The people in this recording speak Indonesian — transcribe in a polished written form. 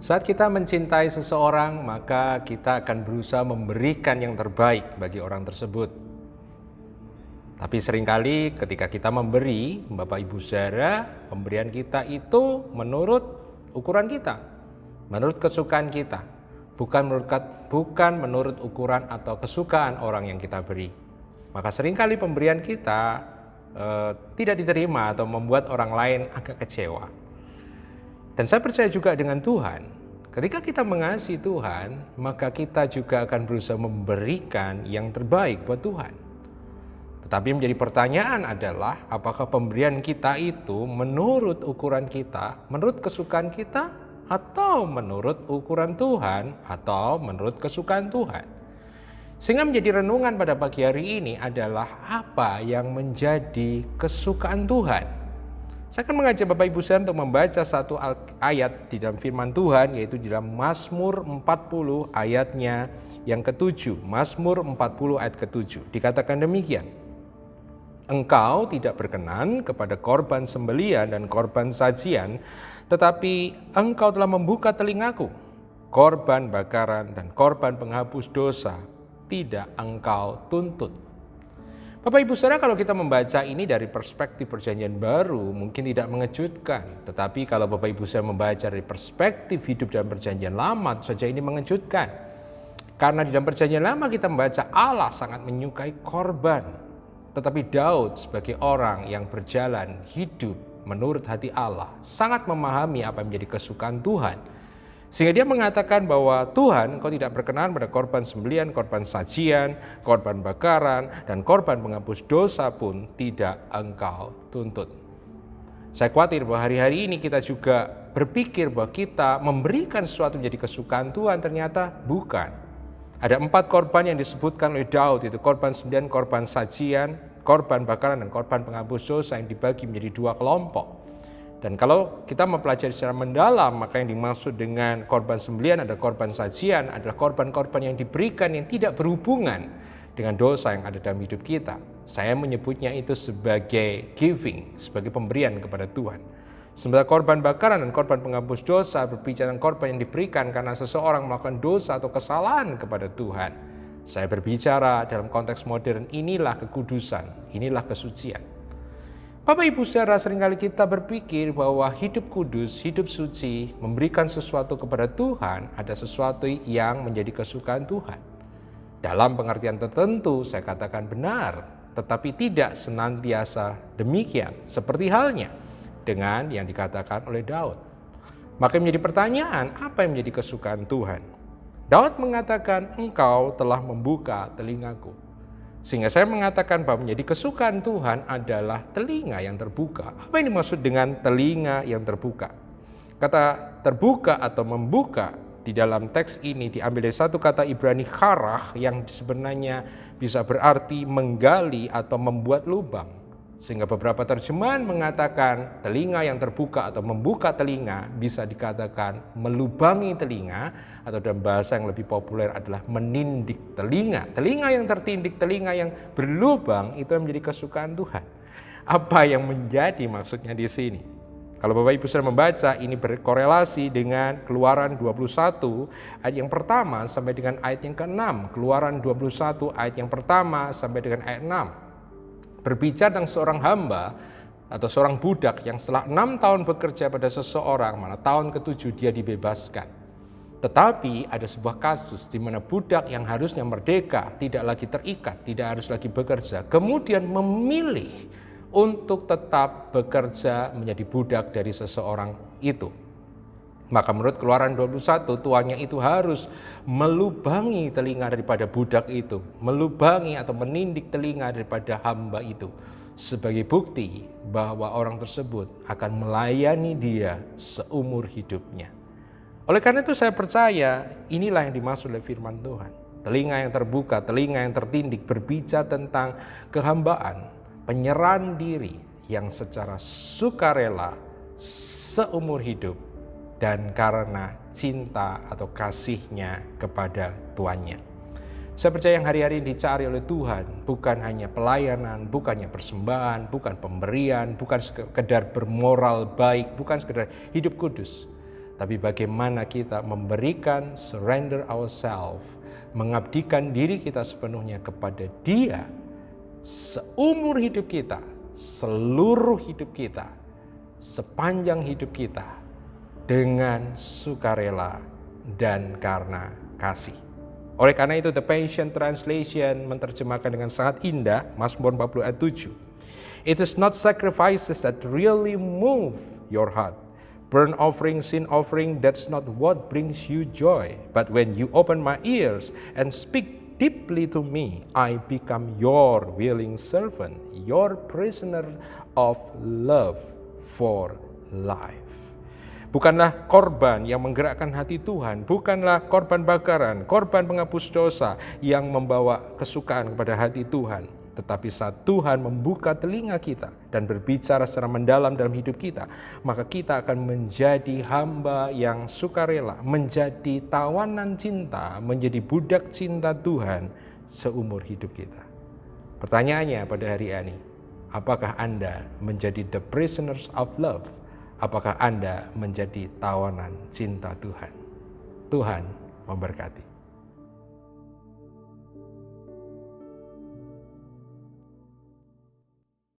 Saat kita mencintai seseorang, maka kita akan berusaha memberikan yang terbaik bagi orang tersebut. Tapi seringkali ketika kita memberi, Bapak Ibu Saudara, pemberian kita itu menurut ukuran kita, menurut kesukaan kita, bukan menurut ukuran atau kesukaan orang yang kita beri. Maka seringkali pemberian kita tidak diterima atau membuat orang lain agak kecewa. Dan saya percaya juga dengan Tuhan, ketika kita mengasihi Tuhan, maka kita juga akan berusaha memberikan yang terbaik buat Tuhan. Tetapi yang menjadi pertanyaan adalah, apakah pemberian kita itu menurut ukuran kita, menurut kesukaan kita, atau menurut ukuran Tuhan, atau menurut kesukaan Tuhan? Sehingga menjadi renungan pada pagi hari ini adalah apa yang menjadi kesukaan Tuhan. Saya akan mengajak Bapak Ibu Saudara untuk membaca satu ayat di dalam firman Tuhan, yaitu di dalam Mazmur 40 ayatnya yang ke-7. Mazmur 40 ayat ke-7. Dikatakan demikian. Engkau tidak berkenan kepada korban sembelian dan korban sajian, tetapi engkau telah membuka telingaku. Korban bakaran dan korban penghapus dosa tidak engkau tuntut. Bapak Ibu Saudara, kalau kita membaca ini dari perspektif perjanjian baru mungkin tidak mengejutkan. Tetapi kalau Bapak Ibu Saudara membaca dari perspektif hidup dalam perjanjian lama, tentu saja ini mengejutkan. Karena di dalam perjanjian lama kita membaca Allah sangat menyukai korban. Tetapi Daud sebagai orang yang berjalan hidup menurut hati Allah, sangat memahami apa yang menjadi kesukaan Tuhan. Sehingga dia mengatakan bahwa Tuhan, engkau tidak berkenan pada korban sembelian, korban sajian, korban bakaran, dan korban penghapus dosa pun tidak engkau tuntut. Saya khawatir bahwa hari-hari ini kita juga berpikir bahwa kita memberikan sesuatu menjadi kesukaan Tuhan, ternyata bukan. Ada 4 korban yang disebutkan oleh Daud, itu korban sembelian, korban sajian, korban bakaran, dan korban penghapus dosa yang dibagi menjadi 2 kelompok. Dan kalau kita mempelajari secara mendalam, maka yang dimaksud dengan korban sembelian ada korban sajian, adalah korban-korban yang diberikan yang tidak berhubungan dengan dosa yang ada dalam hidup kita. Saya menyebutnya itu sebagai giving, sebagai pemberian kepada Tuhan. Sementara korban bakaran dan korban penghapus dosa berbicara tentang korban yang diberikan karena seseorang melakukan dosa atau kesalahan kepada Tuhan. Saya berbicara dalam konteks modern, inilah kekudusan, inilah kesucian. Bapak Ibu Saudara, seringkali kita berpikir bahwa hidup kudus, hidup suci, memberikan sesuatu kepada Tuhan, ada sesuatu yang menjadi kesukaan Tuhan. Dalam pengertian tertentu saya katakan benar, tetapi tidak senantiasa demikian, seperti halnya dengan yang dikatakan oleh Daud. Maka menjadi pertanyaan, apa yang menjadi kesukaan Tuhan? Daud mengatakan, engkau telah membuka telingaku. Sehingga saya mengatakan bahwa menjadi kesukaan Tuhan adalah telinga yang terbuka. Apa yang dimaksud dengan telinga yang terbuka? Kata terbuka atau membuka di dalam teks ini diambil dari satu kata Ibrani kharah yang sebenarnya bisa berarti menggali atau membuat lubang. Sehingga beberapa terjemahan mengatakan telinga yang terbuka atau membuka telinga bisa dikatakan melubangi telinga, atau dalam bahasa yang lebih populer adalah menindik telinga. Telinga yang tertindik, telinga yang berlubang, itu yang menjadi kesukaan Tuhan. Apa yang menjadi maksudnya di sini? Kalau Bapak Ibu sudah membaca, ini berkorelasi dengan Keluaran 21 ayat yang pertama sampai dengan ayat yang ke-6. Keluaran 21 ayat yang pertama sampai dengan ayat 6. Berbicara tentang seorang hamba atau seorang budak yang setelah 6 tahun bekerja pada seseorang, mana tahun ke-7 dia dibebaskan. Tetapi ada sebuah kasus di mana budak yang harusnya merdeka, tidak lagi terikat, tidak harus lagi bekerja, kemudian memilih untuk tetap bekerja menjadi budak dari seseorang itu. Maka menurut Keluaran 21, tuannya itu harus melubangi telinga daripada budak itu, melubangi atau menindik telinga daripada hamba itu, sebagai bukti bahwa orang tersebut akan melayani dia seumur hidupnya. Oleh karena itu saya percaya inilah yang dimaksud oleh firman Tuhan. Telinga yang terbuka, telinga yang tertindik berbicara tentang kehambaan, penyerahan diri yang secara sukarela seumur hidup, dan karena cinta atau kasihnya kepada tuannya. Saya percaya yang hari-hari ini dicari oleh Tuhan bukan hanya pelayanan, bukan hanya persembahan, bukan pemberian, bukan sekedar bermoral baik, bukan sekedar hidup kudus. tapi bagaimana kita memberikan surrender ourselves, mengabdikan diri kita sepenuhnya kepada Dia seumur hidup kita, seluruh hidup kita, sepanjang hidup kita, dengan sukarela dan karena kasih. Oleh karena itu, The Passion Translation menerjemahkan dengan sangat indah Mazmur 40 ayat 7. It is not sacrifices that really move your heart. Burnt offering, sin offering, that's not what brings you joy. But when you open my ears and speak deeply to me, I become your willing servant, your prisoner of love for life. Bukanlah korban yang menggerakkan hati Tuhan, bukanlah korban bakaran, korban penghapus dosa yang membawa kesukaan kepada hati Tuhan. Tetapi saat Tuhan membuka telinga kita dan berbicara secara mendalam dalam hidup kita, maka kita akan menjadi hamba yang sukarela, menjadi tawanan cinta, menjadi budak cinta Tuhan seumur hidup kita. Pertanyaannya pada hari ini, apakah Anda menjadi the prisoners of love? Apakah Anda menjadi tawanan cinta Tuhan? Tuhan memberkati.